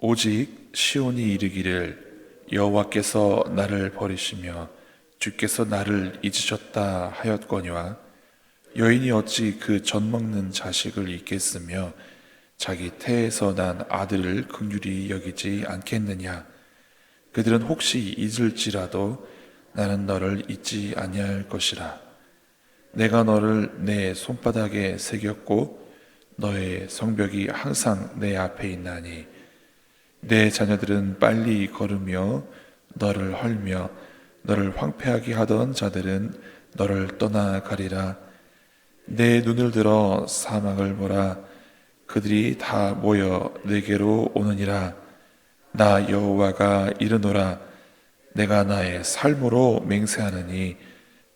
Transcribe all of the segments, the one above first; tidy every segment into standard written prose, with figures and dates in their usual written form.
오직 시온이 이르기를 여호와께서 나를 버리시며 주께서 나를 잊으셨다 하였거니와 여인이 어찌 그 젖먹는 자식을 잊겠으며 자기 태에서 난 아들을 긍휼히 여기지 않겠느냐. 그들은 혹시 잊을지라도 나는 너를 잊지 아니할 것이라. 내가 너를 내 손바닥에 새겼고 너의 성벽이 항상 내 앞에 있나니 내 자녀들은 빨리 걸으며 너를 헐며 너를 황폐하게 하던 자들은 너를 떠나가리라. 내 눈을 들어 사막을 보라. 그들이 다 모여 내게로 오느니라. 나 여호와가 이르노라. 내가 나의 삶으로 맹세하느니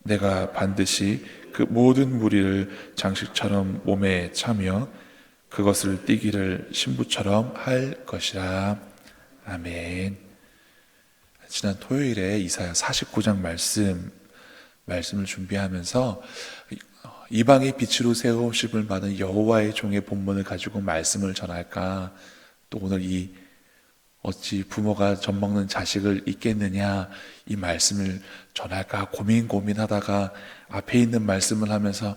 내가 반드시 그 모든 무리를 장식처럼 몸에 차며 그것을 띠기를 신부처럼 할 것이라. 아멘. 지난 토요일에 이사야 49장 말씀을 준비하면서 이방의 빛으로 세우심을 받은 여호와의 종의 본문을 가지고 말씀을 전할까, 또 오늘 이 어찌 부모가 젖먹는 자식을 잊겠느냐 이 말씀을 전할까 고민하다가 앞에 있는 말씀을 하면서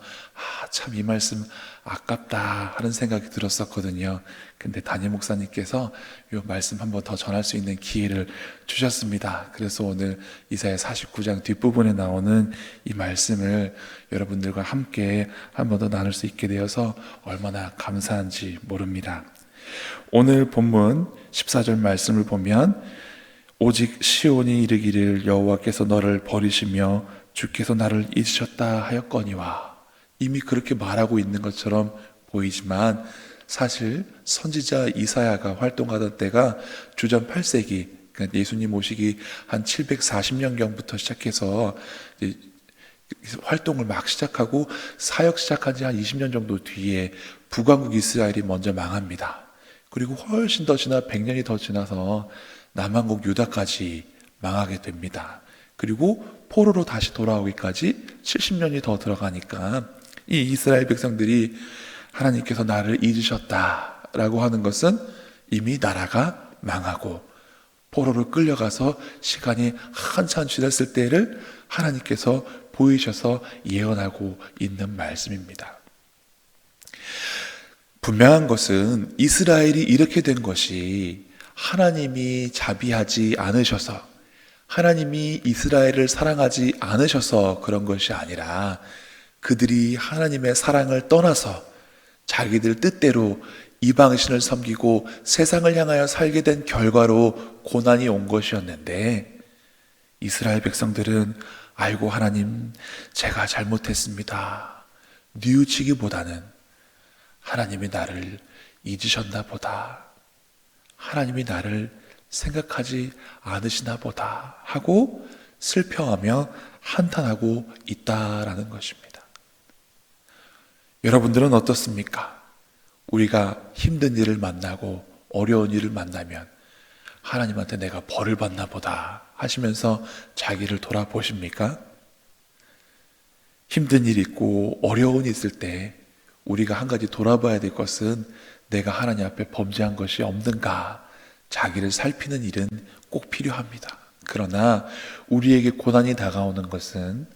참 이 말씀 아깝다 하는 생각이 들었었거든요. 근데 담임 목사님께서 이 말씀 한번 더 전할 수 있는 기회를 주셨습니다. 그래서 오늘 이사야 49장 뒷부분에 나오는 이 말씀을 여러분들과 함께 한 번 더 나눌 수 있게 되어서 얼마나 감사한지 모릅니다. 오늘 본문 14절 말씀을 보면 오직 시온이 이르기를 여호와께서 너를 버리시며 주께서 나를 잊으셨다 하였거니와, 이미 그렇게 말하고 있는 것처럼 보이지만 사실 선지자 이사야가 활동하던 때가 주전 8세기, 그러니까 예수님 오시기 한 740년경부터 시작해서 활동을 막 시작하고 사역 시작한 지 한 20년 정도 뒤에 북왕국 이스라엘이 먼저 망합니다. 그리고 훨씬 더 지나 100년이 더 지나서 남왕국 유다까지 망하게 됩니다. 그리고 포로로 다시 돌아오기까지 70년이 더 들어가니까 이 이스라엘 백성들이 하나님께서 나를 잊으셨다라고 하는 것은 이미 나라가 망하고 포로로 끌려가서 시간이 한참 지났을 때를 하나님께서 보이셔서 예언하고 있는 말씀입니다. 분명한 것은 이스라엘이 이렇게 된 것이 하나님이 자비하지 않으셔서, 하나님이 이스라엘을 사랑하지 않으셔서 그런 것이 아니라 그들이 하나님의 사랑을 떠나서 자기들 뜻대로 이방신을 섬기고 세상을 향하여 살게 된 결과로 고난이 온 것이었는데, 이스라엘 백성들은 아이고 하나님 제가 잘못했습니다 뉘우치기보다는 하나님이 나를 잊으셨나 보다, 하나님이 나를 생각하지 않으시나 보다 하고 슬퍼하며 한탄하고 있다라는 것입니다. 여러분들은 어떻습니까? 우리가 힘든 일을 만나고 어려운 일을 만나면 하나님한테 내가 벌을 받나 보다 하시면서 자기를 돌아보십니까? 힘든 일 있고 어려운 일 있을 때 우리가 한 가지 돌아봐야 될 것은 내가 하나님 앞에 범죄한 것이 없는가, 자기를 살피는 일은 꼭 필요합니다. 그러나 우리에게 고난이 다가오는 것은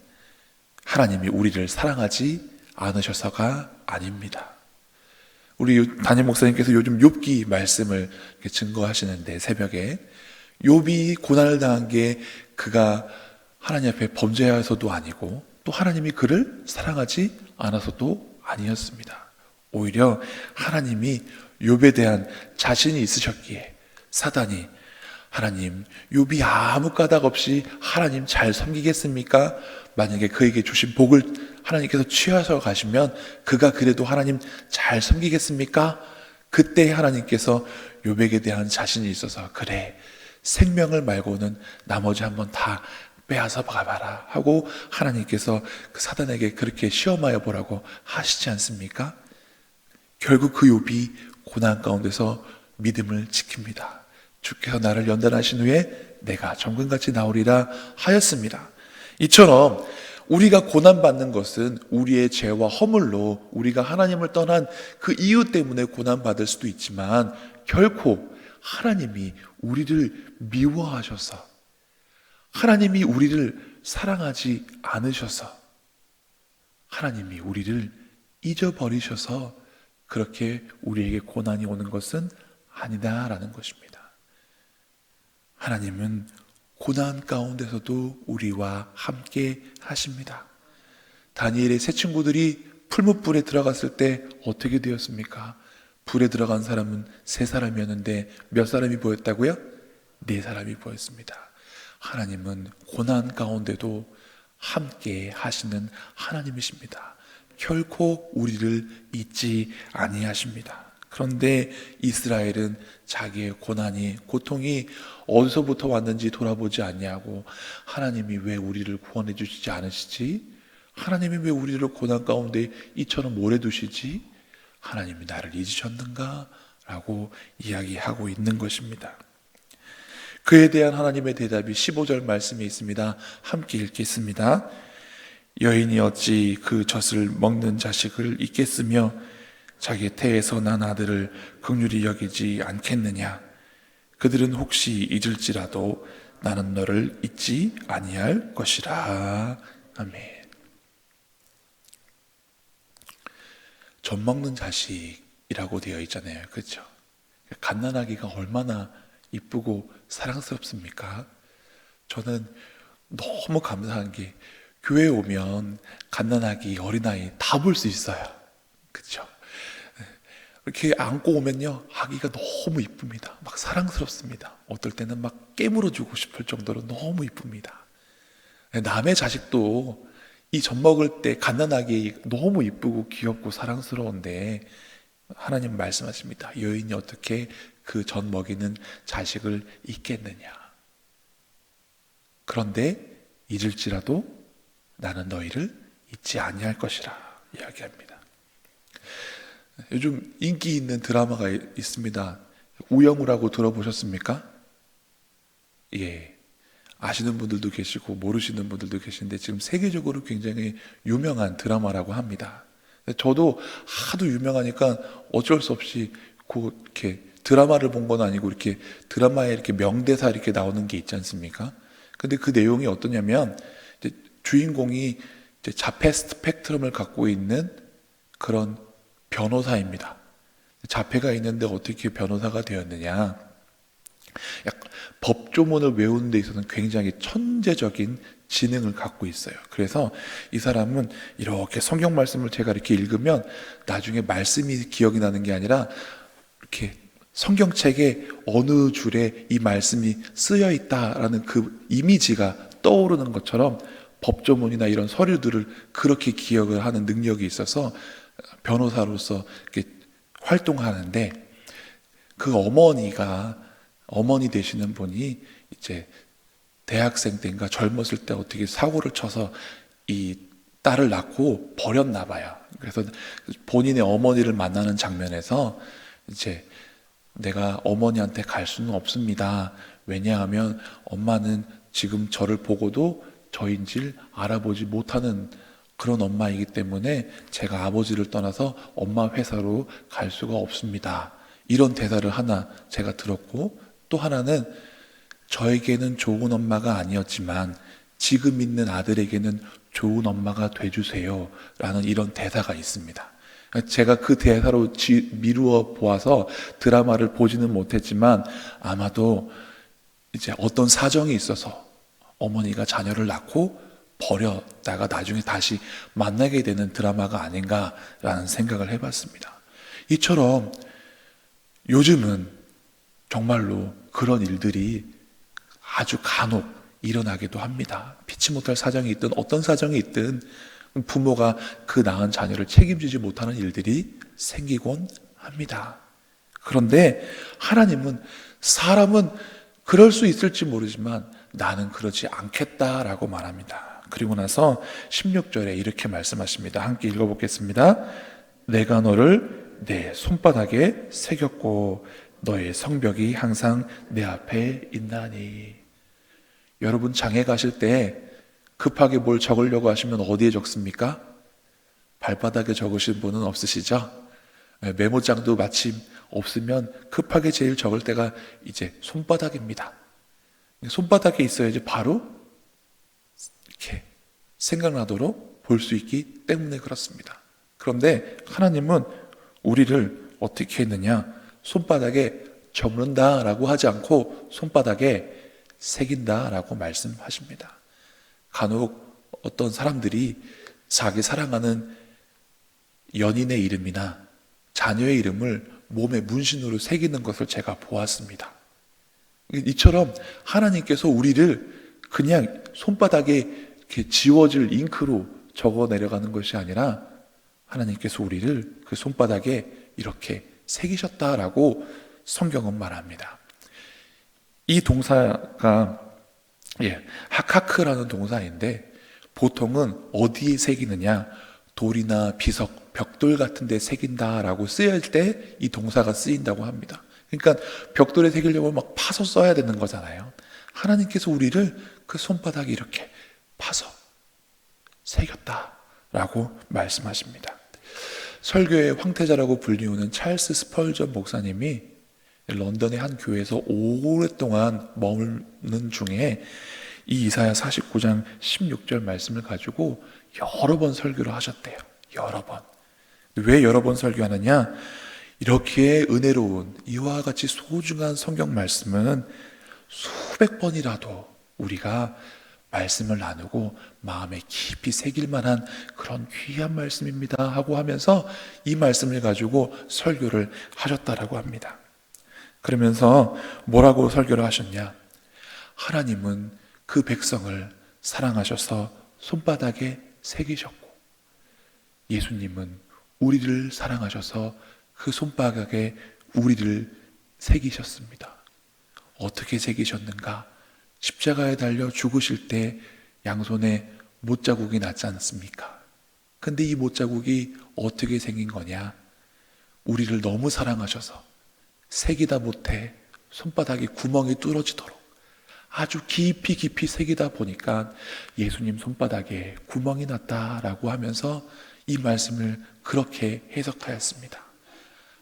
하나님이 우리를 사랑하지 않으셔서가 아닙니다. 우리 담임 목사님께서 요즘 욥기 말씀을 증거하시는데 새벽에 욥이 고난을 당한 게 그가 하나님 앞에 범죄해서도 아니고 또 하나님이 그를 사랑하지 않아서도 아니었습니다. 오히려 하나님이 욥에 대한 자신이 있으셨기에 사단이 하나님 욥이 아무 까닭 없이 하나님 잘 섬기겠습니까? 만약에 그에게 주신 복을 하나님께서 취하셔 가시면 그가 그래도 하나님 잘 섬기겠습니까? 그때 하나님께서 욥에게 대한 자신이 있어서 그래 생명을 말고는 나머지 한번 다 빼앗아 가봐라 하고 하나님께서 그 사단에게 그렇게 시험하여 보라고 하시지 않습니까? 결국 그 욥이 고난 가운데서 믿음을 지킵니다. 주께서 나를 연단하신 후에 내가 정금같이 나오리라 하였습니다. 이처럼 우리가 고난받는 것은 우리의 죄와 허물로 우리가 하나님을 떠난 그 이유 때문에 고난받을 수도 있지만 결코 하나님이 우리를 미워하셔서, 하나님이 우리를 사랑하지 않으셔서, 하나님이 우리를 잊어버리셔서 그렇게 우리에게 고난이 오는 것은 아니다라는 것입니다. 하나님은 고난 가운데서도 우리와 함께 하십니다. 다니엘의 세 친구들이 풀무불에 들어갔을 때 어떻게 되었습니까? 불에 들어간 사람은 세 사람이었는데 몇 사람이 보였다고요? 네 사람이 보였습니다. 하나님은 고난 가운데도 함께 하시는 하나님이십니다. 결코 우리를 잊지 아니하십니다. 그런데 이스라엘은 자기의 고난이, 고통이 어디서부터 왔는지 돌아보지 않냐고, 하나님이 왜 우리를 구원해 주시지 않으시지? 하나님이 왜 우리를 고난 가운데 이처럼 오래 두시지? 하나님이 나를 잊으셨는가? 라고 이야기하고 있는 것입니다. 그에 대한 하나님의 대답이 15절 말씀에 있습니다. 함께 읽겠습니다. 여인이 어찌 그 젖을 먹는 자식을 잊겠으며 자기 태에서 난 아들을 긍휼히 여기지 않겠느냐? 그들은 혹시 잊을지라도 나는 너를 잊지 아니할 것이라. 아멘. 젖 먹는 자식이라고 되어 있잖아요. 그렇죠? 갓난아기가 얼마나 이쁘고 사랑스럽습니까? 저는 너무 감사한 게 교회에 오면 갓난아기, 어린아이 다 볼 수 있어요. 그렇죠? 이렇게 안고 오면요, 아기가 너무 이쁩니다. 막 사랑스럽습니다. 어떨 때는 막 깨물어주고 싶을 정도로 너무 이쁩니다. 남의 자식도 이 젖 먹을 때 갓난아기 너무 이쁘고 귀엽고 사랑스러운데 하나님 말씀하십니다. 여인이 어떻게 그 젖 먹이는 자식을 잊겠느냐? 그런데 잊을지라도 나는 너희를 잊지 아니할 것이라 이야기합니다. 요즘 인기 있는 드라마가 있습니다. 우영우라고 들어보셨습니까? 예. 아시는 분들도 계시고 모르시는 분들도 계신데 지금 세계적으로 굉장히 유명한 드라마라고 합니다. 저도 하도 유명하니까 어쩔 수 없이 이렇게 드라마를 본 건 아니고 이렇게 드라마에 이렇게 명대사 이렇게 나오는 게 있지 않습니까? 근데 그 내용이 어떠냐면 이제 주인공이 이제 자폐 스펙트럼을 갖고 있는 그런 변호사입니다. 자폐가 있는데 어떻게 변호사가 되었느냐? 법조문을 외우는 데 있어서는 굉장히 천재적인 지능을 갖고 있어요. 그래서 이 사람은 이렇게 성경 말씀을 제가 이렇게 읽으면 나중에 말씀이 기억이 나는 게 아니라 이렇게 성경책에 어느 줄에 이 말씀이 쓰여 있다라는 그 이미지가 떠오르는 것처럼 법조문이나 이런 서류들을 그렇게 기억을 하는 능력이 있어서 변호사로서 이렇게 활동하는데, 그 어머니 되시는 분이 이제 대학생 때인가 젊었을 때 어떻게 사고를 쳐서 이 딸을 낳고 버렸나 봐요. 그래서 본인의 어머니를 만나는 장면에서 이제 내가 어머니한테 갈 수는 없습니다. 왜냐하면 엄마는 지금 저를 보고도 저인지를 알아보지 못하는 그런 엄마이기 때문에 제가 아버지를 떠나서 엄마 회사로 갈 수가 없습니다. 이런 대사를 하나 제가 들었고, 또 하나는 저에게는 좋은 엄마가 아니었지만 지금 있는 아들에게는 좋은 엄마가 돼주세요 라는 이런 대사가 있습니다. 제가 그 대사로 미루어 보아서 드라마를 보지는 못했지만 아마도 이제 어떤 사정이 있어서 어머니가 자녀를 낳고 버렸다가 나중에 다시 만나게 되는 드라마가 아닌가라는 생각을 해봤습니다. 이처럼 요즘은 정말로 그런 일들이 아주 간혹 일어나기도 합니다. 피치 못할 사정이 있든 어떤 사정이 있든 부모가 그 낳은 자녀를 책임지지 못하는 일들이 생기곤 합니다. 그런데 하나님은, 사람은 그럴 수 있을지 모르지만 나는 그러지 않겠다라고 말합니다. 그리고 나서 16절에 이렇게 말씀하십니다. 함께 읽어보겠습니다. 내가 너를 내 손바닥에 새겼고 너의 성벽이 항상 내 앞에 있나니. 여러분, 장에 가실 때 급하게 뭘 적으려고 하시면 어디에 적습니까? 발바닥에 적으신 분은 없으시죠? 메모장도 마침 없으면 급하게 제일 적을 때가 이제 손바닥입니다. 손바닥에 있어야지 바로 이렇게 생각나도록 볼 수 있기 때문에 그렇습니다. 그런데 하나님은 우리를 어떻게 했느냐? 손바닥에 적는다라고 하지 않고 손바닥에 새긴다라고 말씀하십니다. 간혹 어떤 사람들이 자기 사랑하는 연인의 이름이나 자녀의 이름을 몸에 문신으로 새기는 것을 제가 보았습니다. 이처럼 하나님께서 우리를 그냥 손바닥에 이렇게 지워질 잉크로 적어 내려가는 것이 아니라 하나님께서 우리를 그 손바닥에 이렇게 새기셨다라고 성경은 말합니다. 이 동사가 하카크라는 동사인데 보통은 어디에 새기느냐? 돌이나 비석, 벽돌 같은 데 새긴다라고 쓰일 때 이 동사가 쓰인다고 합니다. 그러니까 벽돌에 새기려고 막 파서 써야 되는 거잖아요. 하나님께서 우리를 그 손바닥에 이렇게 파서 새겼다라고 말씀하십니다. 설교의 황태자라고 불리우는 찰스 스펄전 목사님이 런던의 한 교회에서 오랫동안 머무는 중에 이 이사야 49장 16절 말씀을 가지고 여러 번 설교를 하셨대요. 여러 번. 왜 여러 번 설교하느냐? 이렇게 은혜로운 이와 같이 소중한 성경 말씀은 수백 번이라도 우리가 말씀을 나누고 마음에 깊이 새길 만한 그런 귀한 말씀입니다 하고 하면서 이 말씀을 가지고 설교를 하셨다라고 합니다. 그러면서 뭐라고 설교를 하셨냐? 하나님은 그 백성을 사랑하셔서 손바닥에 새기셨고 예수님은 우리를 사랑하셔서 그 손바닥에 우리를 새기셨습니다. 어떻게 새기셨는가? 십자가에 달려 죽으실 때 양손에 못자국이 났지 않습니까? 근데 이 못자국이 어떻게 생긴 거냐? 우리를 너무 사랑하셔서 새기다 못해 손바닥에 구멍이 뚫어지도록 아주 깊이 새기다 보니까 예수님 손바닥에 구멍이 났다라고 하면서 이 말씀을 그렇게 해석하였습니다.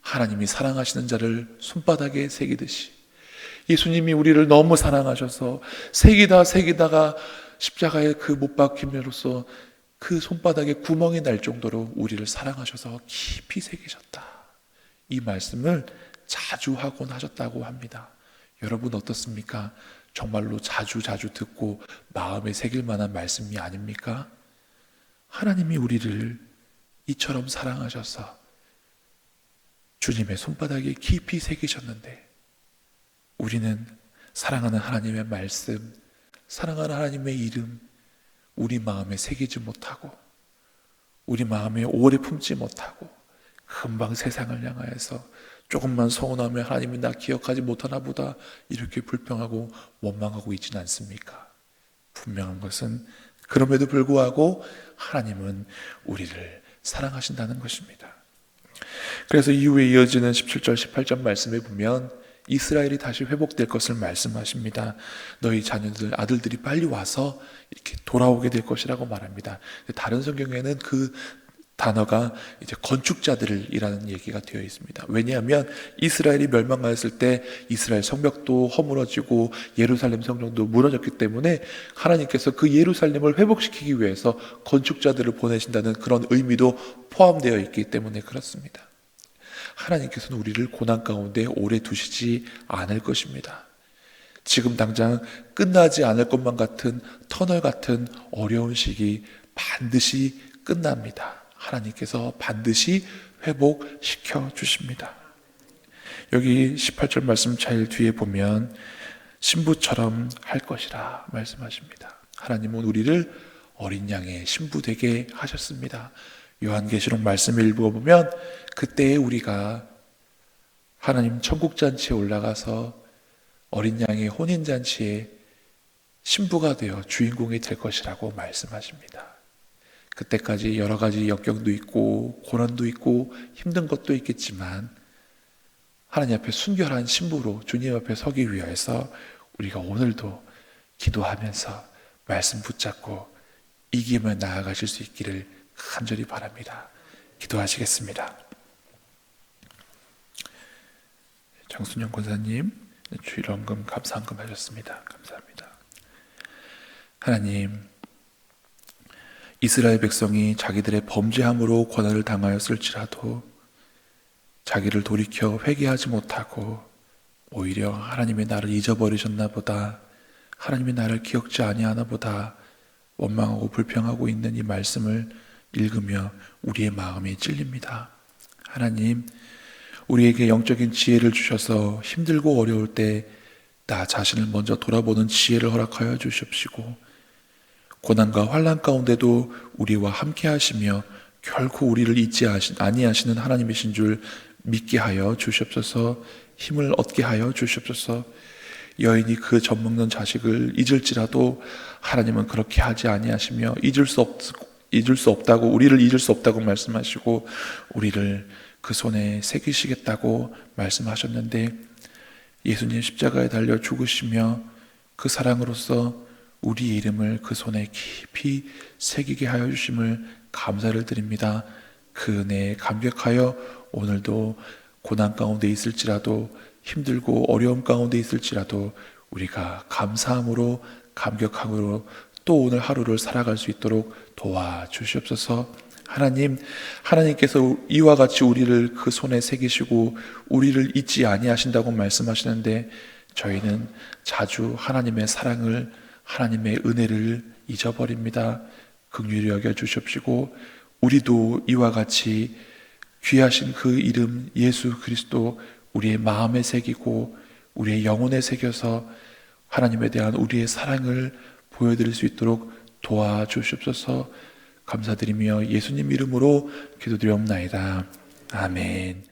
하나님이 사랑하시는 자를 손바닥에 새기듯이 예수님이 우리를 너무 사랑하셔서 새기다가 십자가에 그 못 박힘으로써 그 손바닥에 구멍이 날 정도로 우리를 사랑하셔서 깊이 새기셨다. 이 말씀을 자주 하곤 하셨다고 합니다. 여러분 어떻습니까? 정말로 자주 듣고 마음에 새길 만한 말씀이 아닙니까? 하나님이 우리를 이처럼 사랑하셔서 주님의 손바닥에 깊이 새기셨는데 우리는 사랑하는 하나님의 말씀, 사랑하는 하나님의 이름 우리 마음에 새기지 못하고 우리 마음에 오래 품지 못하고 금방 세상을 향하여서 조금만 서운하면 하나님이 나 기억하지 못하나 보다 이렇게 불평하고 원망하고 있지는 않습니까? 분명한 것은 그럼에도 불구하고 하나님은 우리를 사랑하신다는 것입니다. 그래서 이후에 이어지는 17절 18절 말씀에 보면 이스라엘이 다시 회복될 것을 말씀하십니다. 너희 자녀들 아들들이 빨리 와서 이렇게 돌아오게 될 것이라고 말합니다. 다른 성경에는 그 단어가 이제 건축자들이라는 얘기가 되어 있습니다. 왜냐하면 이스라엘이 멸망하였을 때 이스라엘 성벽도 허물어지고 예루살렘 성전도 무너졌기 때문에 하나님께서 그 예루살렘을 회복시키기 위해서 건축자들을 보내신다는 그런 의미도 포함되어 있기 때문에 그렇습니다. 하나님께서는 우리를 고난 가운데 오래 두시지 않을 것입니다. 지금 당장 끝나지 않을 것만 같은 터널 같은 어려운 시기 반드시 끝납니다. 하나님께서 반드시 회복시켜 주십니다. 여기 18절 말씀 제일 뒤에 보면 신부처럼 할 것이라 말씀하십니다. 하나님은 우리를 어린 양의 신부 되게 하셨습니다. 요한계시록 말씀을 읽어보면 그때에 우리가 하나님 천국잔치에 올라가서 어린 양의 혼인잔치에 신부가 되어 주인공이 될 것이라고 말씀하십니다. 그때까지 여러 가지 역경도 있고 고난도 있고 힘든 것도 있겠지만 하나님 앞에 순결한 신부로 주님 앞에 서기 위해서 우리가 오늘도 기도하면서 말씀 붙잡고 이기며 나아가실 수 있기를 간절히 바랍니다. 기도하시겠습니다. 장순영 권사님 주일원금 감사한금 하셨습니다. 감사합니다. 하나님, 이스라엘 백성이 자기들의 범죄함으로 고난을 당하였을지라도 자기를 돌이켜 회개하지 못하고 오히려 하나님의 나를 잊어버리셨나 보다, 하나님의 나를 기억지 아니하나 보다 원망하고 불평하고 있는 이 말씀을 읽으며 우리의 마음이 찔립니다. 하나님, 우리에게 영적인 지혜를 주셔서 힘들고 어려울 때 나 자신을 먼저 돌아보는 지혜를 허락하여 주십시고, 고난과 환난 가운데도 우리와 함께 하시며 결코 우리를 잊지 아니하시는 하나님이신 줄 믿게 하여 주시옵소서. 힘을 얻게 하여 주시옵소서. 여인이 그 젖먹는 자식을 잊을지라도 하나님은 그렇게 하지 아니하시며 잊을 수 없다고, 우리를 잊을 수 없다고 말씀하시고 우리를 그 손에 새기시겠다고 말씀하셨는데, 예수님 십자가에 달려 죽으시며 그 사랑으로서 우리의 이름을 그 손에 깊이 새기게 하여 주심을 감사를 드립니다. 그 은혜에 감격하여 오늘도 고난 가운데 있을지라도, 힘들고 어려움 가운데 있을지라도 우리가 감사함으로 감격함으로 또 오늘 하루를 살아갈 수 있도록 도와주시옵소서. 하나님, 하나님께서 이와 같이 우리를 그 손에 새기시고 우리를 잊지 아니하신다고 말씀하시는데, 저희는 자주 하나님의 사랑을, 하나님의 은혜를 잊어버립니다. 긍휼히 여겨 주십시고 우리도 이와 같이 귀하신 그 이름 예수 그리스도 우리의 마음에 새기고 우리의 영혼에 새겨서 하나님에 대한 우리의 사랑을 보여드릴 수 있도록 도와주시옵소서. 감사드리며 예수님 이름으로 기도드리옵나이다. 아멘.